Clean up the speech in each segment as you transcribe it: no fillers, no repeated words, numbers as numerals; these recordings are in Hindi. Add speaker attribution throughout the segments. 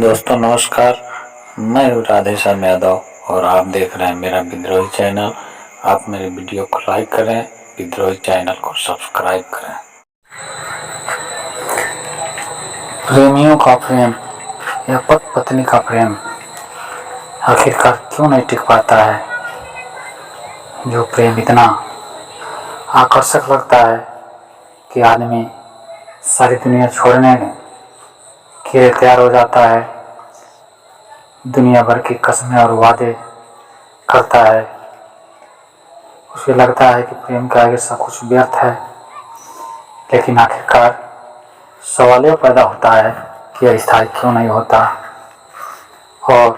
Speaker 1: दोस्तों नमस्कार, मैं हूँ राधेश्याम यादव और आप देख रहे हैं मेरा विद्रोही चैनल। आप मेरे वीडियो को लाइक करें, विद्रोही चैनल को सब्सक्राइब करें। प्रेमियों का प्रेम या पति पत्नी का प्रेम आखिरकार क्यों नहीं टिक पाता है? जो प्रेम इतना आकर्षक लगता है कि आदमी सारी दुनिया छोड़ने के लिए तैयार हो जाता है, दुनिया भर की कस्में और वादे करता है। उसे लगता है कि प्रेम के आगे सब कुछ व्यर्थ है, लेकिन आखिरकार सवाल यह पैदा होता है कि यह स्थायी क्यों नहीं होता और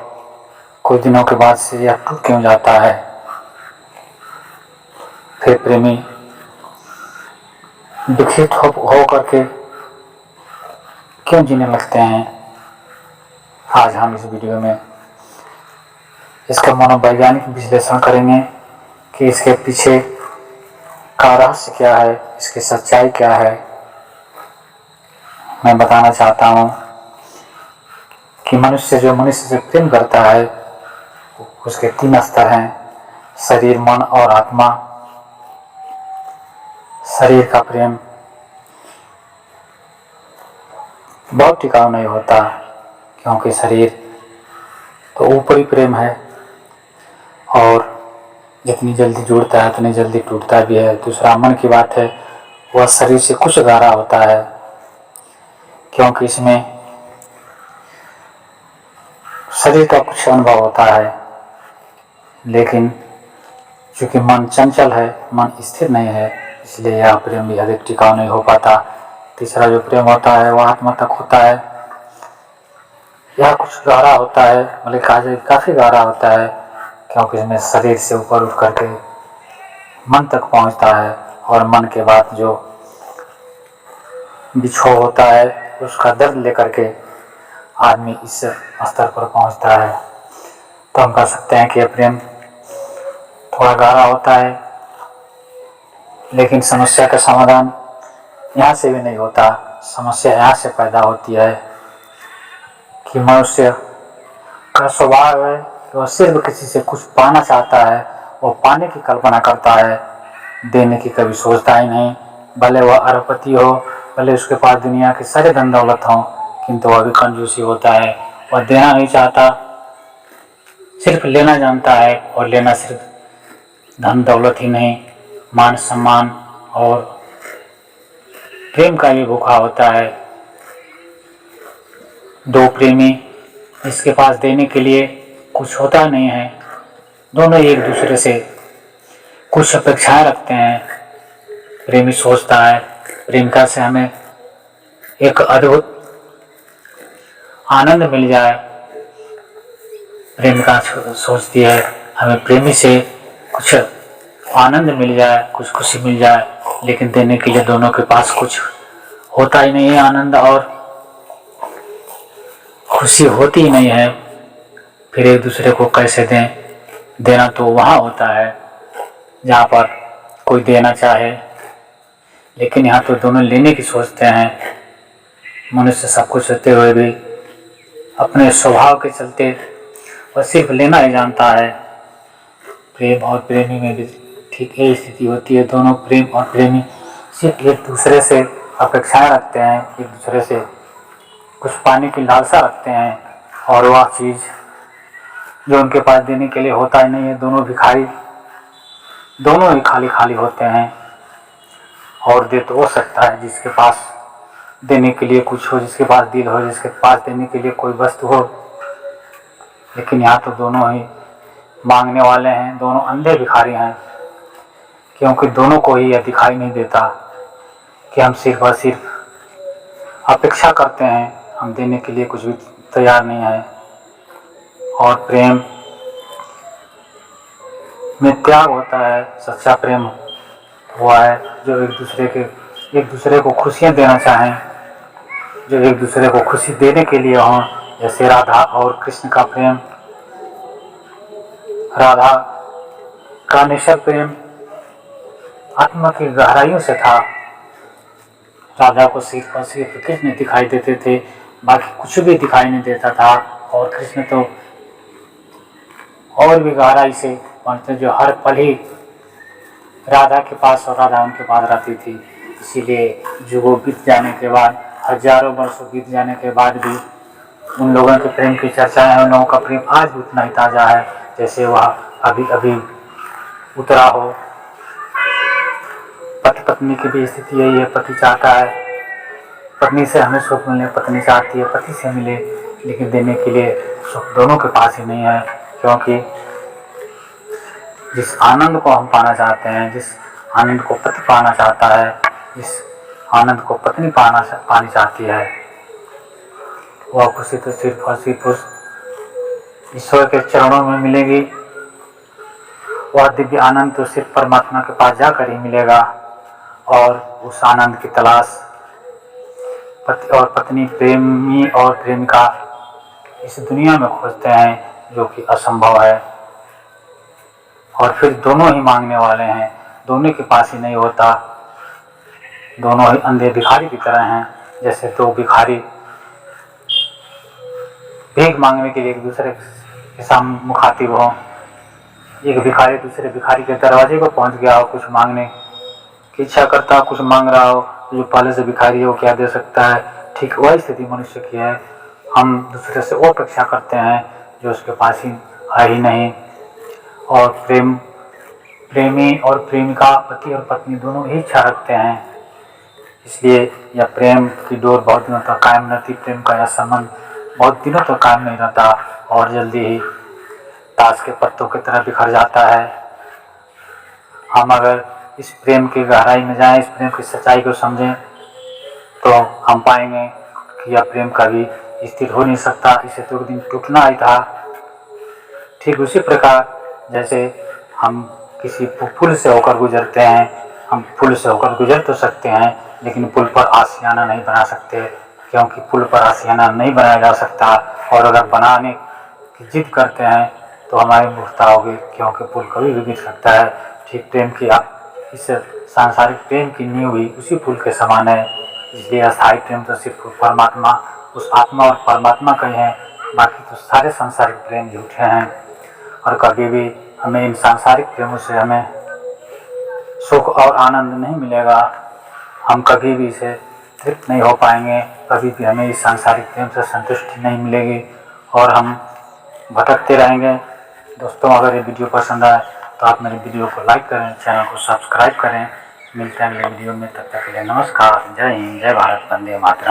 Speaker 1: कुछ दिनों के बाद से यह टूट क्यों जाता है। फिर प्रेमी दुखित हो करके क्यों जीने लगते हैं। आज हम इस वीडियो में इसका मनोवैज्ञानिक विश्लेषण करेंगे कि इसके पीछे का रहस्य क्या है, इसकी सच्चाई क्या है। मैं बताना चाहता हूँ कि मनुष्य जो मनुष्य से प्रेम करता है उसके 3 स्तर हैं: शरीर, मन और आत्मा। शरीर का प्रेम बहुत टिकाऊ नहीं होता, क्योंकि शरीर तो ऊपरी प्रेम है और जितनी जल्दी जुड़ता है उतनी जल्दी टूटता भी है। दूसरा मन की बात है, वह शरीर से कुछ गाढ़ा होता है, क्योंकि इसमें शरीर का कुछ अनुभव होता है, लेकिन चूंकि मन चंचल है, मन स्थिर नहीं है, इसलिए यह प्रेम भी अधिक टिकाऊ नहीं हो पाता। तीसरा जो प्रेम होता है वह आत्मा तक होता है। यह कुछ गहरा होता है, बल्कि काफी गहरा होता है, क्योंकि इसमें शरीर से ऊपर उठ करके मन तक पहुंचता है और मन के बाद जो बिछोह होता है उसका दर्द लेकर के आदमी इस स्तर पर पहुंचता है। तो हम कह सकते हैं कि यह प्रेम थोड़ा गहरा होता है, लेकिन समस्या का समाधान यहाँ से भी नहीं होता। समस्या यहाँ से पैदा होती है कि मनुष्य का स्वभाव है कि वह सिर्फ किसी से कुछ पाना चाहता है, वो पाने की कल्पना करता है, देने की कभी सोचता ही नहीं। भले वह अरबपति हो, भले उसके पास दुनिया के सारे धन दौलत हों, किंतु वह भी कंजूसी होता है। वह देना नहीं चाहता, सिर्फ लेना जानता है, और लेना सिर्फ धन दौलत ही नहीं, मान सम्मान और प्रेम का भी भूखा होता है। 2 प्रेमी इसके पास देने के लिए कुछ होता नहीं है, दोनों एक दूसरे से कुछ अपेक्षाएं रखते हैं। प्रेमी सोचता है प्रेमिका से हमें एक अद्भुत आनंद मिल जाए, प्रेमिका सोचती है हमें प्रेमी से कुछ आनंद मिल जाए, कुछ खुशी मिल जाए, लेकिन देने के लिए दोनों के पास कुछ होता ही नहीं है, आनंद और खुशी होती ही नहीं है। फिर एक दूसरे को कैसे दें? देना तो वहाँ होता है जहाँ पर कोई देना चाहे, लेकिन यहाँ तो दोनों लेने की सोचते हैं। मनुष्य सब कुछ होते हुए भी अपने स्वभाव के चलते वह सिर्फ लेना ही जानता है। प्रेम और प्रेमी में भी ठीक यही स्थिति होती है। दोनों प्रेम और प्रेमी सिर्फ एक दूसरे से अपेक्षाएं रखते हैं, एक दूसरे से कुछ पाने की लालसा रखते हैं, और वह चीज़ जो उनके पास देने के लिए होता ही नहीं है। दोनों भिखारी, दोनों ही खाली खाली होते हैं। और दे तो हो सकता है जिसके पास देने के लिए कुछ हो, जिसके पास दिल हो, जिसके पास देने के लिए कोई वस्तु हो, लेकिन यहाँ तो दोनों ही मांगने वाले हैं, दोनों अंधे भिखारी हैं, क्योंकि दोनों को ही यह दिखाई नहीं देता कि हम सिर्फ और सिर्फ अपेक्षा करते हैं, हम देने के लिए कुछ भी तैयार नहीं है। और प्रेम में त्याग होता है। सच्चा प्रेम हुआ है जो एक दूसरे को खुशियाँ देना चाहें, जो एक दूसरे को खुशी देने के लिए हों। जैसे राधा और कृष्ण का प्रेम, राधा का निश्चल प्रेम आत्मा की गहराइयों से था। राधा को सिर्फ और सिर्फ कृष्ण दिखाई देते थे, बाकी कुछ भी दिखाई नहीं देता था। और कृष्ण तो और भी गहराई से पहुँचते, जो हर पल ही राधा के पास और राधा उनके पास रहती थी। इसीलिए युगों बीत जाने के बाद, हजारों वर्षों बीत जाने के बाद भी उन लोगों के प्रेम की चर्चाएं हैं। उन लोगों का प्रेम आज भी उतना ही ताज़ा है जैसे वह अभी अभी उतरा हो। पति पत्नी की भी स्थिति यही है। पति चाहता है पत्नी से हमें सुख मिले, पत्नी चाहती है पति से मिले, लेकिन देने के लिए सुख दोनों के पास ही नहीं है। क्योंकि जिस आनंद को हम पाना चाहते हैं, जिस आनंद को पति पाना चाहता है, जिस आनंद को पत्नी पानी चाहती है, वह खुशी तो सिर्फ और सिर्फ उस ईश्वर के चरणों में मिलेगी। वह दिव्य आनंद तो सिर्फ परमात्मा के पास जाकर ही मिलेगा। और उस आनंद की तलाश पति और पत्नी, प्रेमी और प्रेमिका इस दुनिया में खोजते हैं, जो कि असंभव है। और फिर दोनों ही मांगने वाले हैं, दोनों के पास ही नहीं होता। दोनों ही अंधे भिखारी की तरह हैं। जैसे दो भिखारी भीख मांगने के लिए एक दूसरे के सामने मुखातिब हो। एक भिखारी दूसरे भिखारी के दरवाजे पर पहुंच गया हो, कुछ मांगने की इच्छा करता हो, कुछ मांग रहा हो, जो पहले से भिखारी है वो क्या दे सकता है। ठीक वही स्थिति मनुष्य की है। हम दूसरे से वो अपेक्षा करते हैं जो उसके पास ही है ही नहीं। और प्रेमी और प्रेमिका, पति और पत्नी दोनों ही इच्छा रखते हैं। इसलिए यह प्रेम की डोर बहुत दिनों तक कायम रहती। प्रेम का यह संबंध बहुत दिनों तक कायम नहीं रहता और जल्दी ही ताश के पत्तों की तरह बिखर जाता है। हम अगर इस प्रेम की गहराई में जाएं, इस प्रेम की सच्चाई को समझें, तो हम पाएंगे कि यह प्रेम कभी स्थिर हो नहीं सकता। इसे तो एक दिन टूटना ही था। ठीक उसी प्रकार जैसे हम किसी पुल से होकर गुजरते हैं, हम पुल से होकर गुजर तो सकते हैं, लेकिन पुल पर आशियाना नहीं बना सकते, क्योंकि पुल पर आशियाना नहीं बनाया जा सकता। और अगर बनाने की जिद करते हैं तो हमारी मूर्खता होगी, क्योंकि पुल कभी भी गिर सकता है। ठीक प्रेम की इस सांसारिक प्रेम की नींव भी उसी पुल के समान है। इसलिए अस्थायी प्रेम तो सिर्फ परमात्मा, उस आत्मा और परमात्मा का ही है। बाकी तो सारे सांसारिक प्रेम झूठे हैं। और कभी भी हमें इन सांसारिक प्रेमों से हमें सुख और आनंद नहीं मिलेगा। हम कभी भी इसे तृप्त नहीं हो पाएंगे। कभी भी हमें इस सांसारिक प्रेम से संतुष्टि नहीं मिलेगी और हम भटकते रहेंगे। दोस्तों, अगर ये वीडियो पसंद आए तो आप मेरे वीडियो को लाइक करें, चैनल को सब्सक्राइब करें। मिलते हैं अगले वीडियो में, तब तक के लिए नमस्कार। जय हिंद, जय भारत, वंदे मातरम।